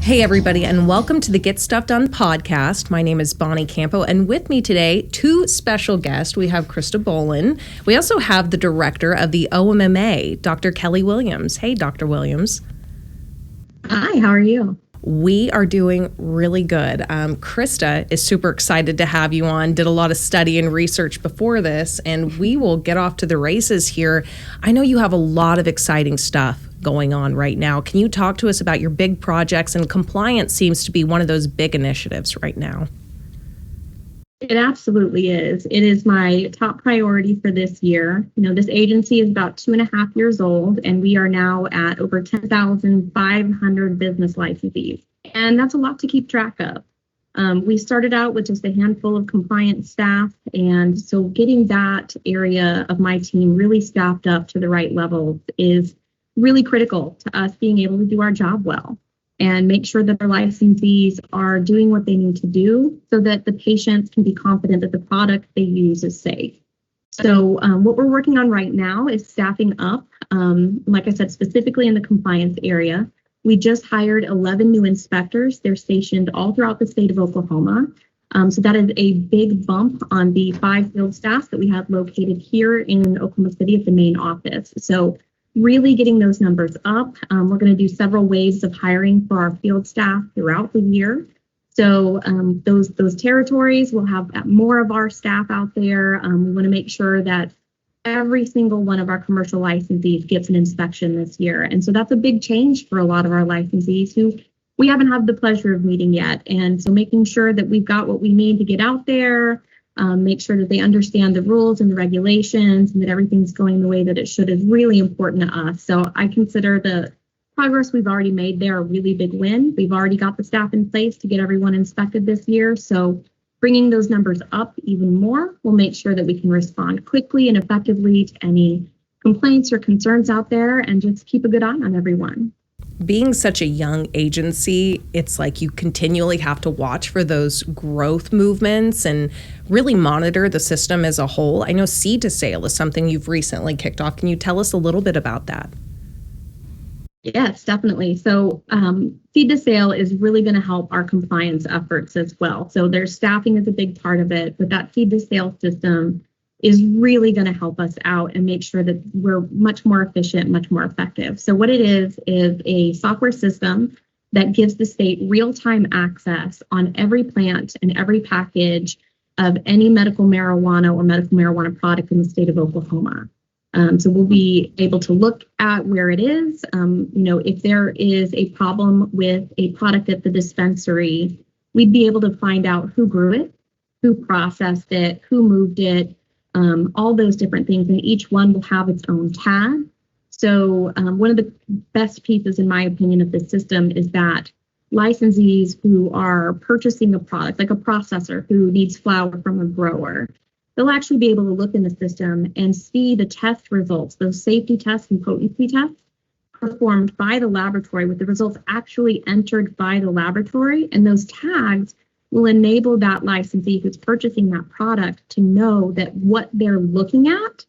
Hey, everybody, and welcome to the Get Stuff Done podcast. My name is Bonnie Campo, and with me today, two special guests. We have Krista Bolin. We also have the director of the OMMA, Dr. Kelly Williams. Hey, Dr. Williams. Hi, how are you? We are doing really good. Krista is super excited to have you on, did a lot of study and research before this, and we will get off to the races here. I know you have a lot of exciting stuff going on right now. Can you talk to us about your big projects? And compliance seems to be one of those big initiatives right now. It absolutely is. It is my top priority for this year. This agency is about 2.5 years old, and we are now at over 10,500 business licensees. And that's a lot to keep track of. We started out with just a handful of compliance staff, and so getting that area of my team really staffed up to the right level is really critical to us being able to do our job well and make sure that our licensees are doing what they need to do so that the patients can be confident that the product they use is safe. So what we're working on right now is staffing up. Like I said, specifically in the compliance area, we just hired 11 new inspectors. They're stationed all throughout the state of Oklahoma. So that is a big bump on the 5 field staff that we have located here in Oklahoma City at the main office. So really getting those numbers up. We're going to do several waves of hiring for our field staff throughout the year. So those territories will have more of our staff out there. We want to make sure that every single one of our commercial licensees gets an inspection this year. And so that's a big change for a lot of our licensees who we haven't had the pleasure of meeting yet. And so making sure that we've got what we need to get out there, make sure that they understand the rules and the regulations and that everything's going the way that it should is really important to us. So I consider the progress we've already made there a really big win. We've already got the staff in place to get everyone inspected this year. So bringing those numbers up even more will make sure that we can respond quickly and effectively to any complaints or concerns out there and just keep a good eye on everyone. Being such a young agency, it's like you continually have to watch for those growth movements and really monitor the system as a whole. I know seed to sale is something you've recently kicked off. Can you tell us a little bit about that? Yes, definitely. So seed to sale is really going to help our compliance efforts as well. So their staffing is a big part of it, but that seed to sale system is really going to help us out and make sure that we're much more efficient, much more effective. So what it is a software system that gives the state real-time access on every plant and every package of any medical marijuana or medical marijuana product in the state of Oklahoma. So we'll be able to look at where it is. If there is a problem with a product at the dispensary, we'd be able to find out who grew it, who processed it, who moved it, all those different things, and each one will have its own tag. So one of the best pieces, in my opinion, of this system is that licensees who are purchasing a product, like a processor who needs flower from a grower, they'll actually be able to look in the system and see the test results, those safety tests and potency tests performed by the laboratory with the results actually entered by the laboratory, and those tags will enable that licensee who's purchasing that product to know that what they're looking at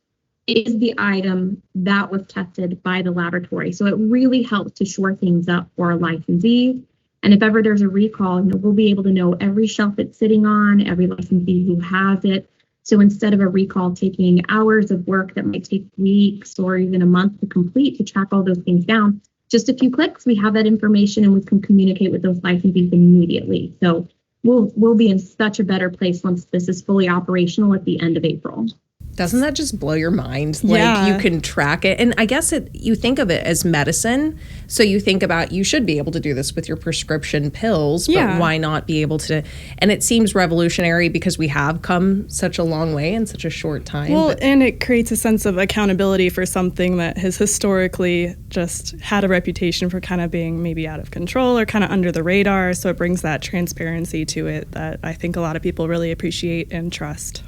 is the item that was tested by the laboratory. So it really helps to shore things up for our licensees. And if ever there's a recall, we'll be able to know every shelf it's sitting on, every licensee who has it. So instead of a recall taking hours of work that might take weeks or even a month to complete to track all those things down, just a few clicks, we have that information and we can communicate with those licensees immediately. So we'll be in such a better place once this is fully operational at the end of April. Doesn't that just blow your mind? Like you can track it. And I guess you think of it as medicine. So you think about you should be able to do this with your prescription pills, but why not be able to? And it seems revolutionary because we have come such a long way in such a short time. Well, and it creates a sense of accountability for something that has historically just had a reputation for kind of being maybe out of control or kind of under the radar. So it brings that transparency to it that I think a lot of people really appreciate and trust.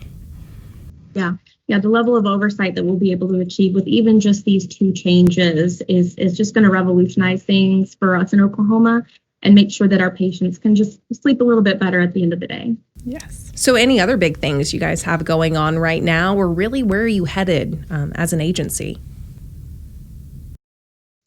Yeah, the level of oversight that we'll be able to achieve with even just these 2 changes is just going to revolutionize things for us in Oklahoma and make sure that our patients can just sleep a little bit better at the end of the day. Yes. So any other big things you guys have going on right now, or really where are you headed as an agency?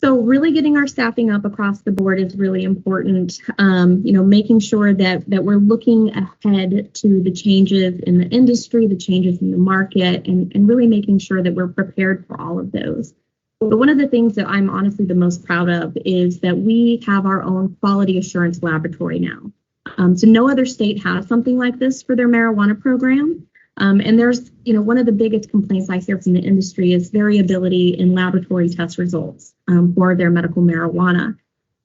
So really getting our staffing up across the board is really important. Making sure that we're looking ahead to the changes in the industry, the changes in the market, and really making sure that we're prepared for all of those. But one of the things that I'm honestly the most proud of is that we have our own quality assurance laboratory now. So no other state has something like this for their marijuana program. And there's, one of the biggest complaints I hear from the industry is variability in laboratory test results for their medical marijuana.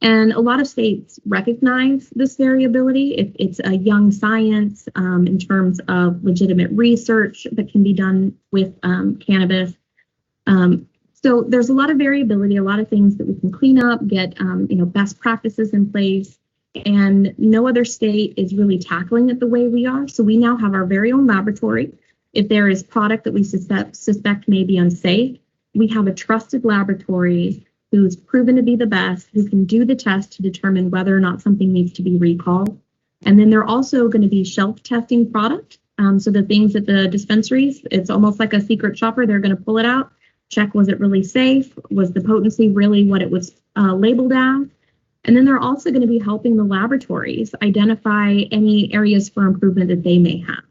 And a lot of states recognize this variability. It's a young science in terms of legitimate research that can be done with cannabis. So there's a lot of variability, a lot of things that we can clean up, get best practices in place. And no other state is really tackling it the way we are. So we now have our very own laboratory. If there is product that we suspect may be unsafe, we have a trusted laboratory who's proven to be the best, who can do the test to determine whether or not something needs to be recalled. And then they're also going to be shelf testing product. So the things at the dispensaries, it's almost like a secret shopper. They're going to pull it out, check, was it really safe? Was the potency really what it was labeled as? And then they're also going to be helping the laboratories identify any areas for improvement that they may have.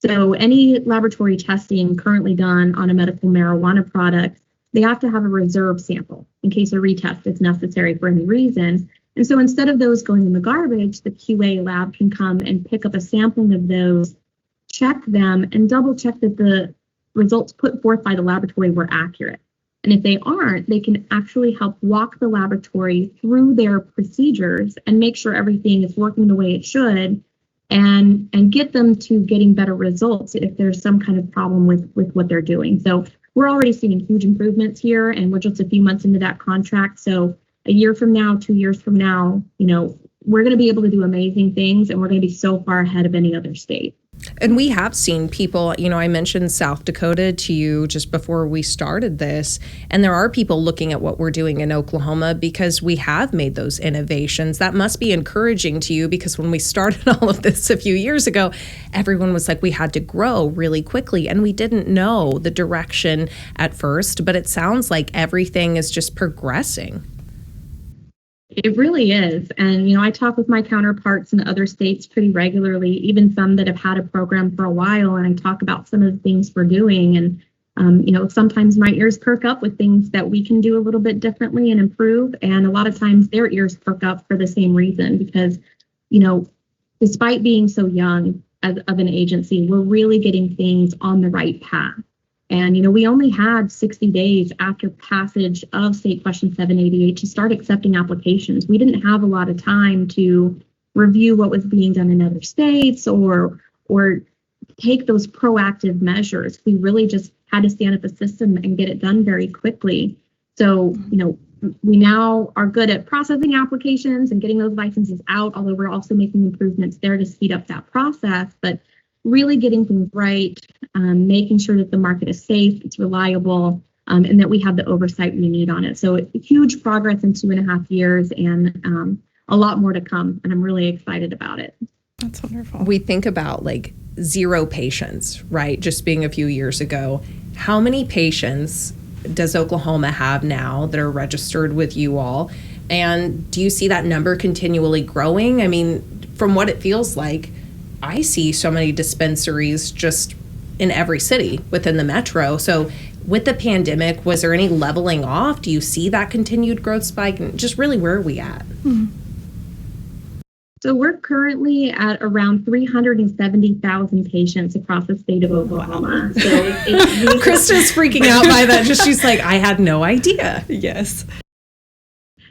So any laboratory testing currently done on a medical marijuana product, they have to have a reserve sample in case a retest is necessary for any reason. And so instead of those going in the garbage, the QA lab can come and pick up a sampling of those, check them, and double check that the results put forth by the laboratory were accurate. And if they aren't, they can actually help walk the laboratory through their procedures and make sure everything is working the way it should, and get them to getting better results if there's some kind of problem with what they're doing. So we're already seeing huge improvements here, and we're just a few months into that contract. So a year from now, 2 years from now, we're going to be able to do amazing things, and we're going to be so far ahead of any other state. And we have seen people, I mentioned South Dakota to you just before we started this, and there are people looking at what we're doing in Oklahoma because we have made those innovations. That must be encouraging to you, because when we started all of this a few years ago, everyone was like, we had to grow really quickly, and we didn't know the direction at first, but it sounds like everything is just progressing. It really is. And, I talk with my counterparts in other states pretty regularly, even some that have had a program for a while. And I talk about some of the things we're doing. And, sometimes my ears perk up with things that we can do a little bit differently and improve. And a lot of times their ears perk up for the same reason, because, despite being so young of an agency, we're really getting things on the right path. And, we only had 60 days after passage of State Question 788 to start accepting applications. We didn't have a lot of time to review what was being done in other states or take those proactive measures. We really just had to stand up a system and get it done very quickly. So, we now are good at processing applications and getting those licenses out, although we're also making improvements there to speed up that process. But really getting things right, making sure that the market is safe, it's reliable, and that we have the oversight we need on it. So it's huge progress in 2.5 years, and a lot more to come. And I'm really excited about it. That's wonderful. We think about like 0 patients, right? Just being a few years ago. How many patients does Oklahoma have now that are registered with you all? And do you see that number continually growing? I mean, from what it feels like, I see so many dispensaries just in every city within the metro. So with the pandemic, was there any leveling off? Do you see that continued growth spike? And just really, where are we at? Mm-hmm. So we're currently at around 370,000 patients across the state of Oklahoma. So Krista's freaking out by that. She's like, I had no idea. Yes.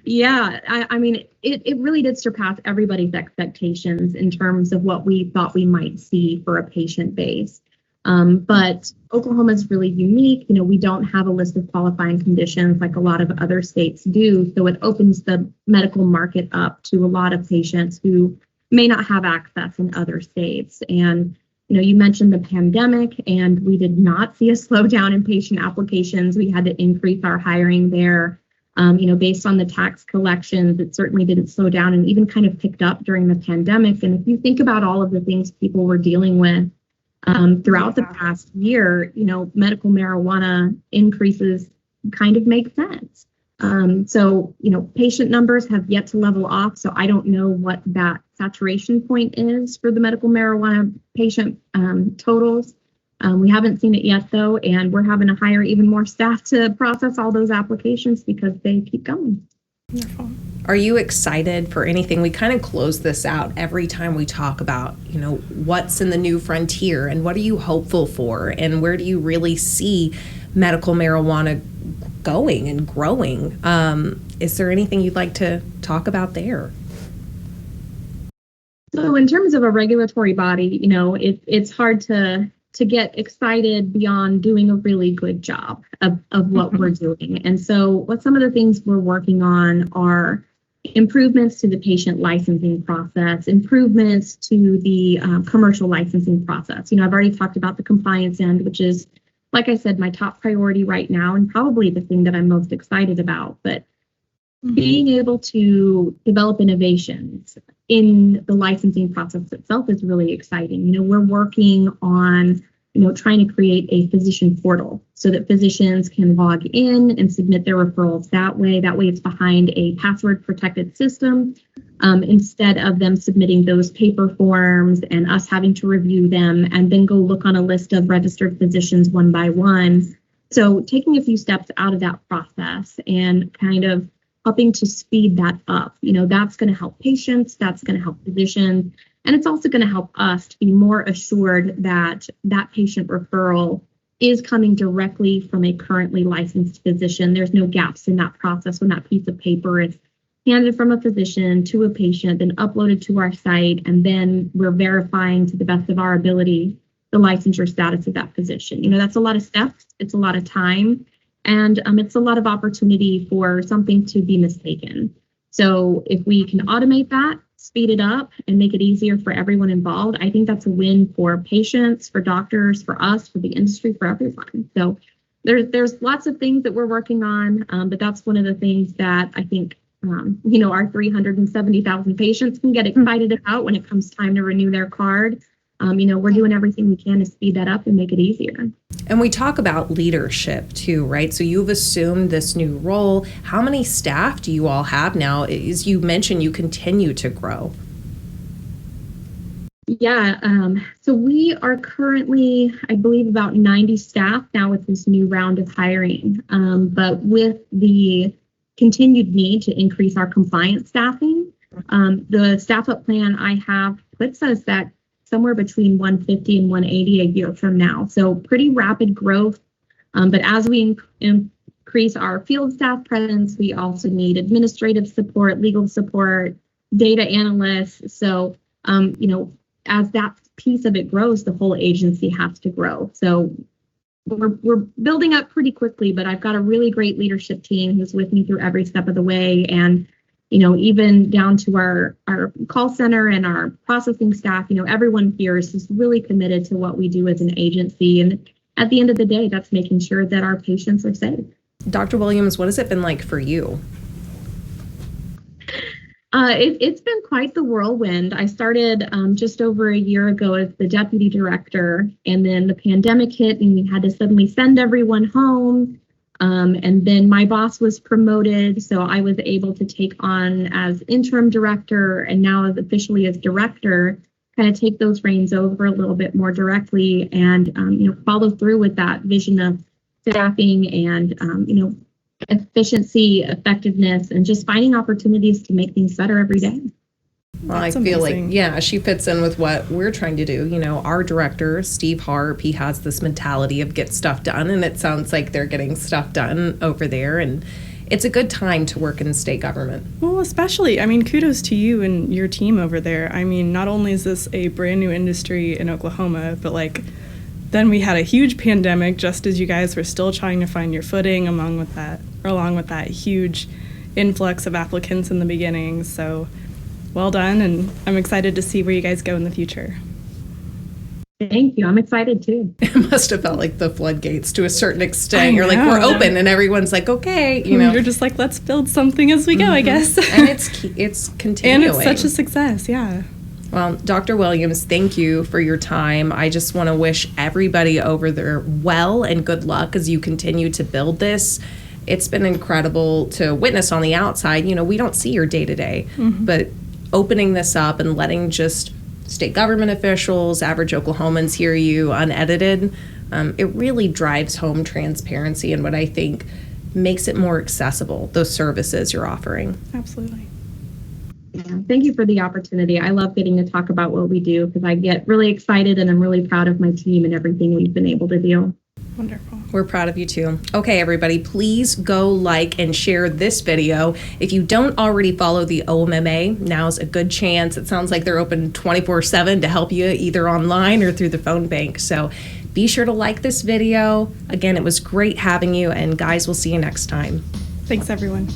Yeah, I mean, it really did surpass everybody's expectations in terms of what we thought we might see for a patient base. But Oklahoma is really unique. We don't have a list of qualifying conditions like a lot of other states do. So it opens the medical market up to a lot of patients who may not have access in other states. And, you mentioned the pandemic, and we did not see a slowdown in patient applications. We had to increase our hiring there. Based on the tax collections, it certainly didn't slow down and even kind of picked up during the pandemic. And if you think about all of the things people were dealing with throughout the past year, medical marijuana increases kind of make sense. So, patient numbers have yet to level off. So I don't know what that saturation point is for the medical marijuana patient totals. We haven't seen it yet, though, and we're having to hire even more staff to process all those applications because they keep going. Wonderful. Are you excited for anything? We kind of close this out every time we talk about, what's in the new frontier and what are you hopeful for and where do you really see medical marijuana going and growing? Is there anything you'd like to talk about there? So in terms of a regulatory body, it's hard to get excited beyond doing a really good job of what we're doing. And so what some of the things we're working on are improvements to the patient licensing process, improvements to the commercial licensing process. I've already talked about the compliance end, which is, like I said, my top priority right now and probably the thing that I'm most excited about. But being able to develop innovations in the licensing process itself is really exciting. We're working on, trying to create a physician portal so that physicians can log in and submit their referrals that way. That way it's behind a password protected system instead of them submitting those paper forms and us having to review them and then go look on a list of registered physicians one by one. So taking a few steps out of that process and kind of helping to speed that up. That's going to help patients, that's going to help physicians, and it's also going to help us to be more assured that that patient referral is coming directly from a currently licensed physician. There's no gaps in that process when that piece of paper is handed from a physician to a patient, then uploaded to our site, and then we're verifying to the best of our ability the licensure status of that physician. That's a lot of steps, it's a lot of time, and it's a lot of opportunity for something to be mistaken. So if we can automate that, speed it up, and make it easier for everyone involved, I think that's a win for patients, for doctors, for us, for the industry, for everyone. So there's lots of things that we're working on, but that's one of the things that I think our 370,000 patients can get excited about when it comes time to renew their card. We're doing everything we can to speed that up and make it easier. And we talk about leadership too, right? So you've assumed this new role. How many staff do you all have now? As you mentioned, you continue to grow. Yeah, so we are currently, I believe, about 90 staff now with this new round of hiring. But with the continued need to increase our compliance staffing, the staff up plan I have puts us at somewhere between 150 and 180 a year from now. So pretty rapid growth. But as we increase our field staff presence, we also need administrative support, legal support, data analysts. So, as that piece of it grows, the whole agency has to grow. So we're building up pretty quickly, but I've got a really great leadership team who's with me through every step of the way. And even down to our call center and our processing staff, everyone here is just really committed to what we do as an agency. And at the end of the day, that's making sure that our patients are safe. Dr. Williams, what has it been like for you? It's been quite the whirlwind. I started just over a year ago as the deputy director, and then the pandemic hit and we had to suddenly send everyone home. And then my boss was promoted, so I was able to take on as interim director and now as officially as director, kind of take those reins over a little bit more directly and, follow through with that vision of staffing and, efficiency, effectiveness, and just finding opportunities to make things better every day. Well, I feel like, she fits in with what we're trying to do. Our director, Steve Harp, he has this mentality of get stuff done, and it sounds like they're getting stuff done over there. And it's a good time to work in state government. Well, especially, kudos to you and your team over there. Not only is this a brand new industry in Oklahoma, but then we had a huge pandemic just as you guys were still trying to find your footing along with that huge influx of applicants in the beginning. So well done, and I'm excited to see where you guys go in the future. Thank you. I'm excited too. It must have felt like the floodgates to a certain extent. You're like, we're open, and everyone's like, okay, You're just like, let's build something as we go, I guess. And it's continuing. And it's such a success, yeah. Well, Dr. Williams, thank you for your time. I just want to wish everybody over there well and good luck as you continue to build this. it's been incredible to witness on the outside. We don't see your day-to-day, but opening this up and letting just state government officials, average Oklahomans hear you unedited, it really drives home transparency and what I think makes it more accessible, those services you're offering. Absolutely. Yeah, thank you for the opportunity. I love getting to talk about what we do because I get really excited and I'm really proud of my team and everything we've been able to do. Wonderful. We're proud of you too. Okay, everybody, please go like and share this video. If you don't already follow the OMMA, now's a good chance. It sounds like they're open 24/7 to help you either online or through the phone bank. So be sure to like this video. Again, it was great having you, and guys, we'll see you next time. Thanks, everyone.